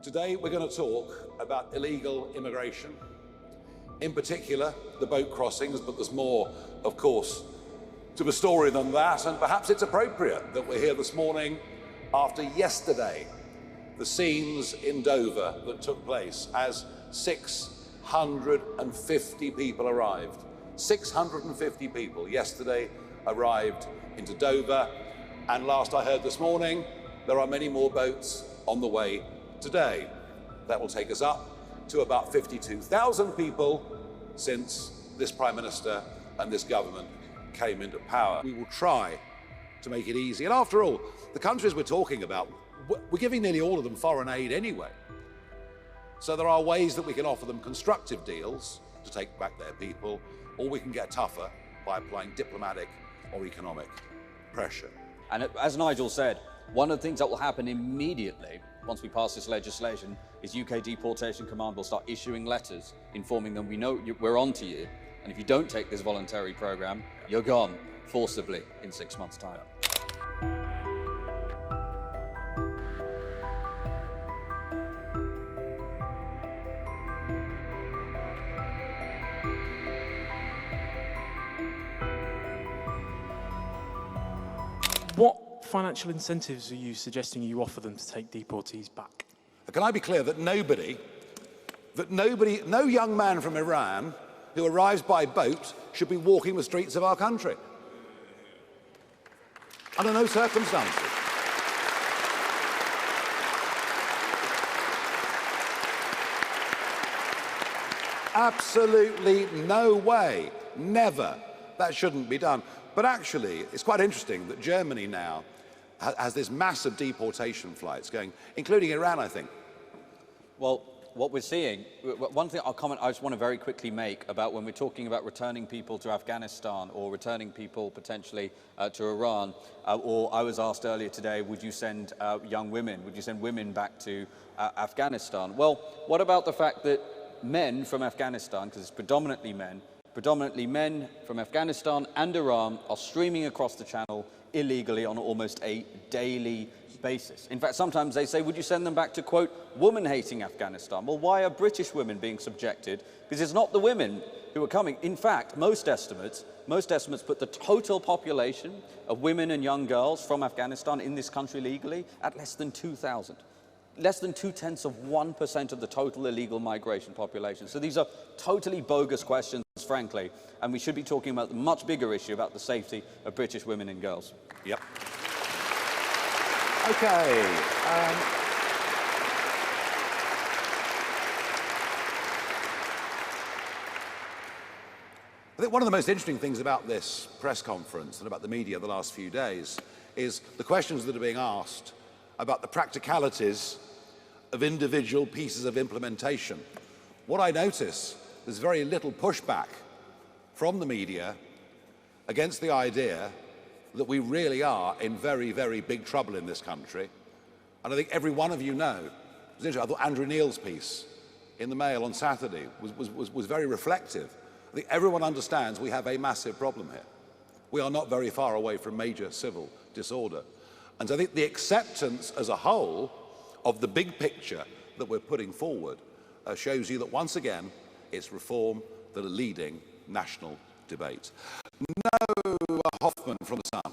Today we're going to talk about illegal immigration. In particular, the boat crossings, but there's more, of course, to the story than that, and perhaps it's appropriate that we're here this morning after yesterday, the scenes in Dover that took place as 650 people arrived. 650 people yesterday arrived into Dover, and last I heard this morning, there are many more boats on the way today. That will take us up to about 52,000 people since this Prime Minister and this government came into power. We will try to make it easy. And after all, the countries we're talking about, we're giving nearly all of them foreign aid anyway. So there are ways that we can offer them constructive deals to take back their people, or we can get tougher by applying diplomatic or economic pressure. And as Nigel said, one of the things that will happen immediately once we pass this legislation is UK Deportation Command will start issuing letters informing them, we know we're on to you, and if you don't take this voluntary programme, you're gone forcibly in 6 months' time. What financial incentives are you suggesting you offer them to take deportees back? Can I be clear that no young man from Iran who arrives by boat should be walking the streets of our country? Under no circumstances. Absolutely no way, never. That shouldn't be done. But actually, it's quite interesting that Germany now has this massive deportation flights going, including Iran, I think. Well, what we're seeing, one thing I just want to very quickly make about when we're talking about returning people to Afghanistan or returning people potentially to Iran, or I was asked earlier today, would you send young women, would you send women back to Afghanistan? Well, what about the fact that men from Afghanistan, because it's predominantly men from Afghanistan and Iran are streaming across the channel illegally on almost a daily basis. In fact, sometimes they say, would you send them back to, quote, woman-hating Afghanistan? Well, why are British women being subjected? Because it's not the women who are coming. In fact, most estimates put the total population of women and young girls from Afghanistan in this country legally at less than 2,000. Less than 0.2% of the total illegal migration population. So these are totally bogus questions, frankly, and we should be talking about the much bigger issue about the safety of British women and girls. Yep. Okay. I think one of the most interesting things about this press conference and about the media the last few days is the questions that are being asked about the practicalities of individual pieces of implementation. What I notice, there's very little pushback from the media against the idea that we really are in very, very big trouble in this country. And I think every one of you know, it was interesting, I thought Andrew Neil's piece in the Mail on Saturday was very reflective. I think everyone understands we have a massive problem here. We are not very far away from major civil disorder. And so I think the acceptance as a whole of the big picture that we're putting forward shows you that once again, it's reform that are leading national debate. No Hoffman from the Sun.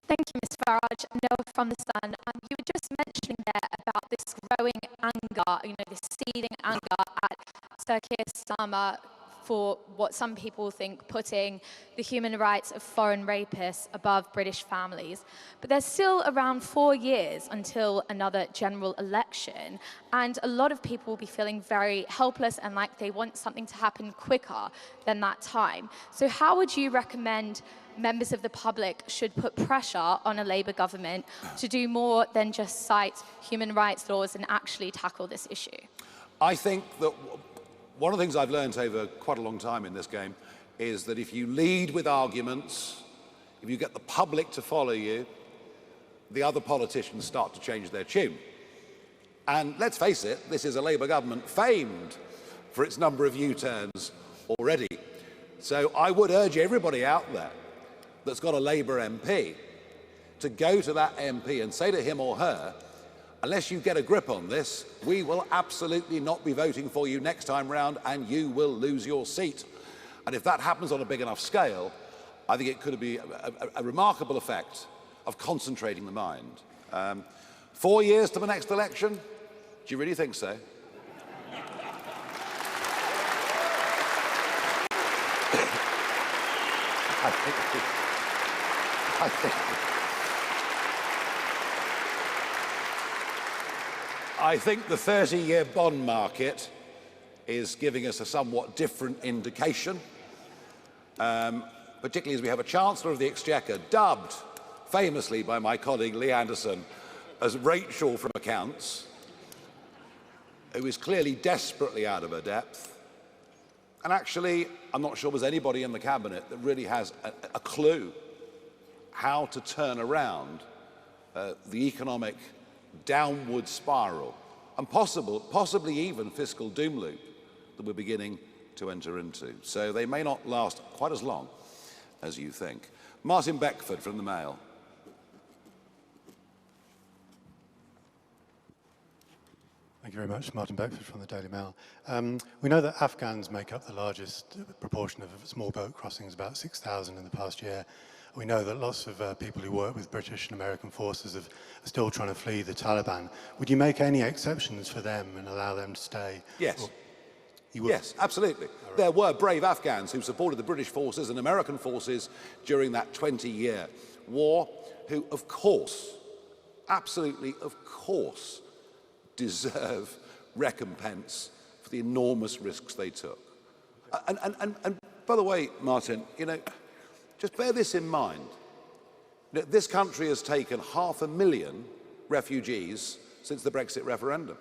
Thank you, Ms. Farage. No from the Sun. You were just mentioning there about this growing anger, this seething anger at Sir Keir Starmer for what some people think putting the human rights of foreign rapists above British families. But there's still around 4 years until another general election, and a lot of people will be feeling very helpless and like they want something to happen quicker than that time. So how would you recommend members of the public should put pressure on a Labour government to do more than just cite human rights laws and actually tackle this issue? I think that one of the things I've learned over quite a long time in this game is that if you lead with arguments, if you get the public to follow you, the other politicians start to change their tune. And let's face it, this is a Labour government famed for its number of U-turns already. So I would urge everybody out there that's got a Labour MP to go to that MP and say to him or her, unless you get a grip on this, we will absolutely not be voting for you next time round, and you will lose your seat. And if that happens on a big enough scale, I think it could be a remarkable effect of concentrating the mind. 4 years to the next election? Do you really think so? I think the 30-year bond market is giving us a somewhat different indication, particularly as we have a Chancellor of the Exchequer dubbed famously by my colleague Lee Anderson as Rachel from accounts, who is clearly desperately out of her depth. And actually, I'm not sure there's anybody in the cabinet that really has a clue how to turn around the economic downward spiral and possibly even fiscal doom loop that we're beginning to enter into. So they may not last quite as long as you think. Martin Beckford from the Mail. Thank you very much. Martin Beckford from the Daily Mail. We know that Afghans make up the largest proportion of small boat crossings, about 6,000 in the past year. We know that lots of people who work with British and American forces are still trying to flee the Taliban. Would you make any exceptions for them and allow them to stay? Yes. Or you would? Yes, absolutely. Right. There were brave Afghans who supported the British forces and American forces during that 20-year war, who, of course, absolutely, of course, deserve recompense for the enormous risks they took. And by the way, Martin, you know, just bear this in mind. You know, this country has taken 500,000 refugees since the Brexit referendum.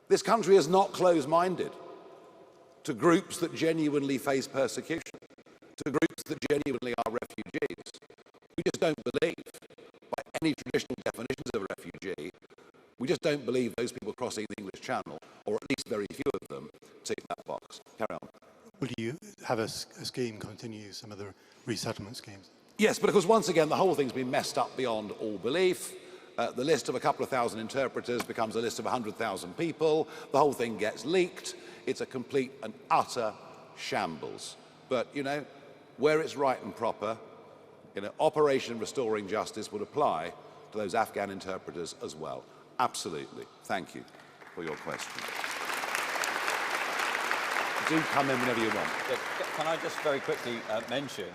This country is not closed-minded to groups that genuinely face persecution, to groups that genuinely are refugees. We just don't believe, by any traditional definitions of a refugee, we just don't believe those people crossing the English Channel, or at least very few of them, tick that box. Carry on. Will you have a scheme continue some of the resettlement schemes? Yes, but of course, once again, the whole thing's been messed up beyond all belief. The list of a couple of thousand interpreters becomes a list of 100,000 people. The whole thing gets leaked. It's a complete and utter shambles. But, you know, where it's right and proper, you know, Operation Restoring Justice would apply to those Afghan interpreters as well. Absolutely. Thank you for your question. Do come in whenever you want. Can I just very quickly mention,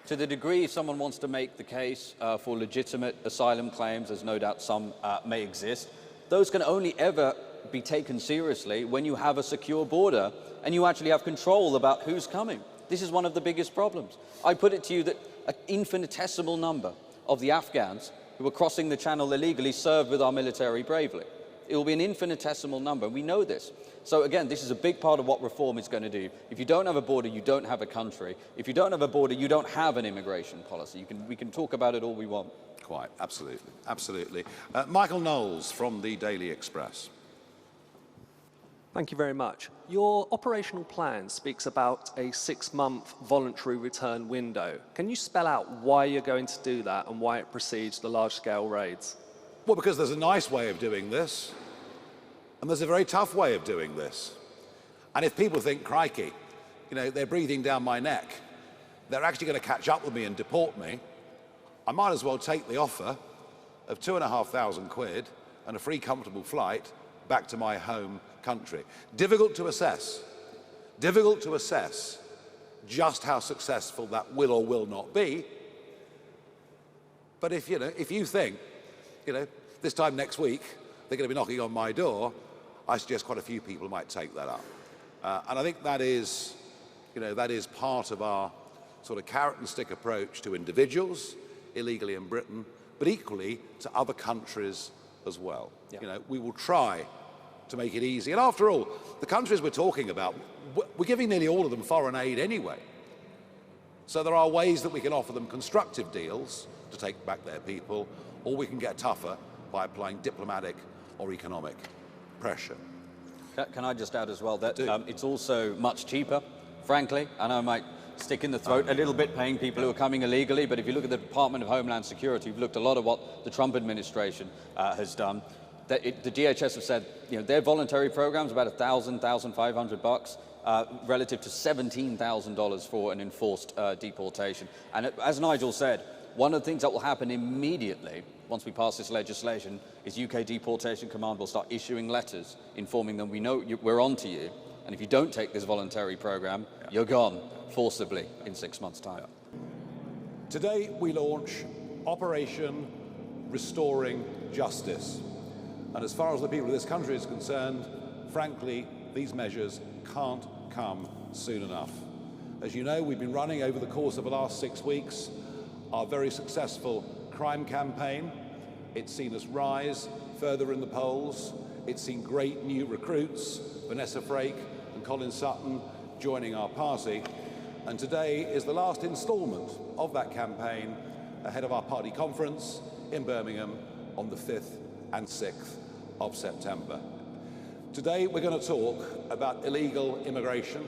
to the degree someone wants to make the case for legitimate asylum claims, as no doubt some may exist, those can only ever be taken seriously when you have a secure border and you actually have control about who's coming. This is one of the biggest problems. I put it to you that an infinitesimal number of the Afghans who are crossing the channel illegally served with our military bravely. It will be an infinitesimal number. We know this. So again, this is a big part of what reform is going to do. If you don't have a border, you don't have a country. If you don't have a border, you don't have an immigration policy. We can talk about it all we want. Quite, absolutely, absolutely. Michael Knowles from the Daily Express. Thank you very much. Your operational plan speaks about a 6-month voluntary return window. Can you spell out why you're going to do that and why it precedes the large-scale raids? Well, because there's a nice way of doing this, and there's a very tough way of doing this. And if people think, crikey, you know, they're breathing down my neck, they're actually going to catch up with me and deport me, I might as well take the offer of £2,500 and a free, comfortable flight back to my home country. Difficult to assess just how successful that will or will not be. But if you think, you know, this time next week they're going to be knocking on my door, I suggest quite a few people might take that up. And I think that is, you know, that is part of our sort of carrot and stick approach to individuals illegally in Britain, but equally to other countries as well. Yeah. You know, we will try to make it easy. And after all, the countries we're talking about, we're giving nearly all of them foreign aid anyway. So there are ways that we can offer them constructive deals to take back their people, or we can get tougher by applying diplomatic or economic pressure. Can I just add as well that it's also much cheaper, frankly. I know I might stick in the throat a little bit paying people who are coming illegally, but if you look at the Department of Homeland Security, we've looked a lot at what the Trump administration has done. the DHS have said, their voluntary program's about $1,000, $1,500 relative to $17,000 for an enforced deportation. And as Nigel said, one of the things that will happen immediately once we pass this legislation is UK Deportation Command will start issuing letters informing them, we know we're on to you, and if you don't take this voluntary program, you're gone forcibly in 6 months' time. Today we launch Operation Restoring Justice. And as far as the people of this country is concerned, frankly, these measures can't come soon enough. As you know, we've been running over the course of the last 6 weeks our very successful crime campaign. It's seen us rise further in the polls. It's seen great new recruits, Vanessa Frake and Colin Sutton, joining our party. And today is the last instalment of that campaign ahead of our party conference in Birmingham on the 5th and 6th of September. Today we're going to talk about illegal immigration,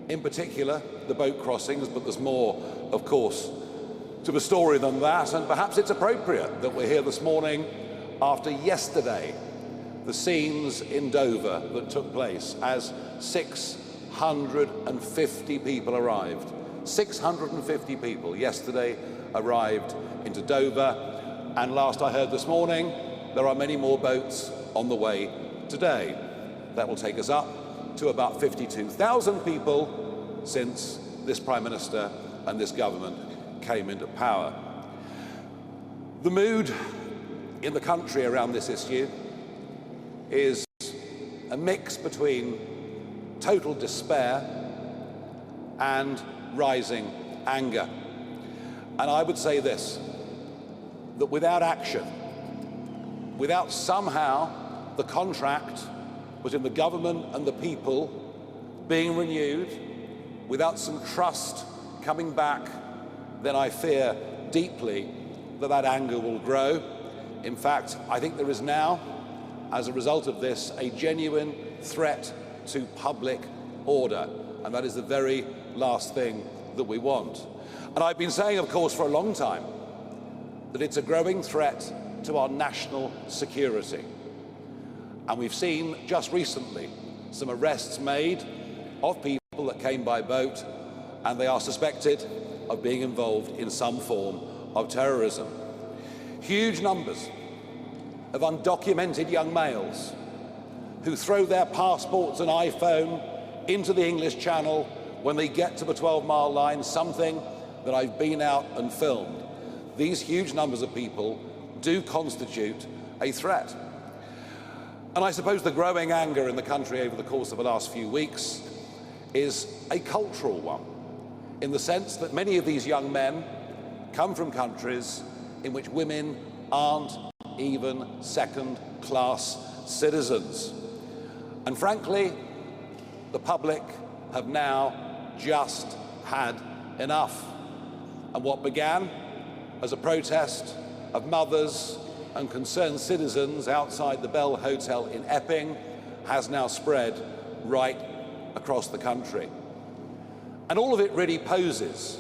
in particular the boat crossings, but there's more, of course, to the story than that, and perhaps it's appropriate that we're here this morning after yesterday, the scenes in Dover that took place as 650 people arrived. 650 people yesterday arrived into Dover, and last I heard this morning, there are many more boats on the way today. That will take us up to about 52,000 people since this Prime Minister and this government came into power. The mood in the country around this issue is a mix between total despair and rising anger. And I would say this, that without action, without somehow the contract between the government and the people being renewed, without some trust coming back, then I fear deeply that that anger will grow. In fact, I think there is now, as a result of this, a genuine threat to public order, and that is the very last thing that we want. And I've been saying, of course, for a long time, that it's a growing threat to our national security. And we've seen just recently some arrests made of people that came by boat, and they are suspected of being involved in some form of terrorism. Huge numbers of undocumented young males who throw their passports and iPhone into the English Channel when they get to the 12-mile line, something that I've been out and filmed. These huge numbers of people do constitute a threat. And I suppose the growing anger in the country over the course of the last few weeks is a cultural one, in the sense that many of these young men come from countries in which women aren't even second-class citizens. And frankly, the public have now just had enough. And what began as a protest of mothers and concerned citizens outside the Bell Hotel in Epping has now spread right across the country. And all of it really poses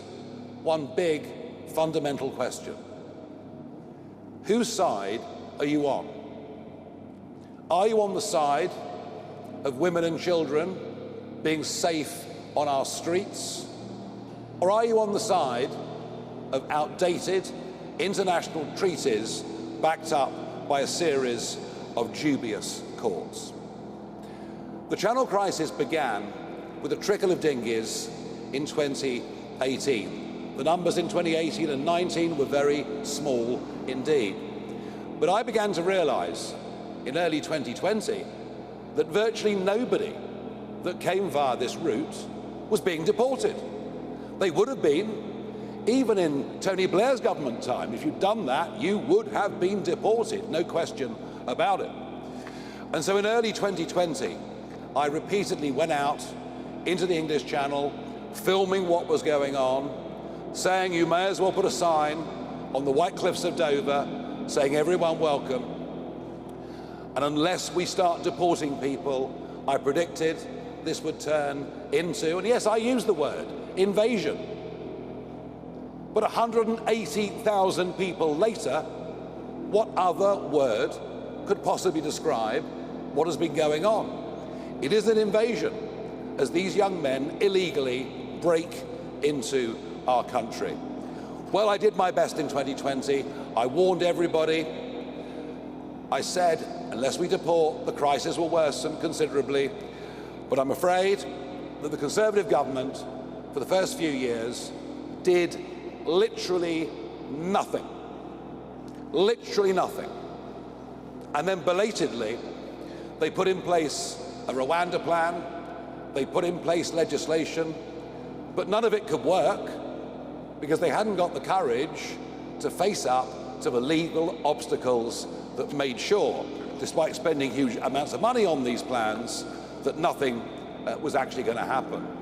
one big fundamental question. Whose side are you on? Are you on the side of women and children being safe on our streets? Or are you on the side of outdated international treaties backed up by a series of dubious courts? The Channel crisis began with a trickle of dinghies in 2018. The numbers in 2018 and 19 were very small indeed. But I began to realize in early 2020 that virtually nobody that came via this route was being deported. They would have been, even in Tony Blair's government time. If you'd done that, you would have been deported, no question about it. And so in early 2020, I repeatedly went out into the English Channel, filming what was going on, saying you may as well put a sign on the White Cliffs of Dover saying everyone welcome. And unless we start deporting people, I predicted this would turn into, and yes, I use the word, invasion. But 180,000 people later, what other word could possibly describe what has been going on. It is an invasion, as these young men illegally break into our country. Well, I did my best in 2020. I warned everybody. I said, unless we deport, the crisis will worsen considerably. But I'm afraid that the Conservative government, for the first few years, did literally nothing. Literally nothing. And then belatedly, they put in place a Rwanda plan, they put in place legislation, but none of it could work because they hadn't got the courage to face up to the legal obstacles that made sure, despite spending huge amounts of money on these plans, that nothing was actually going to happen.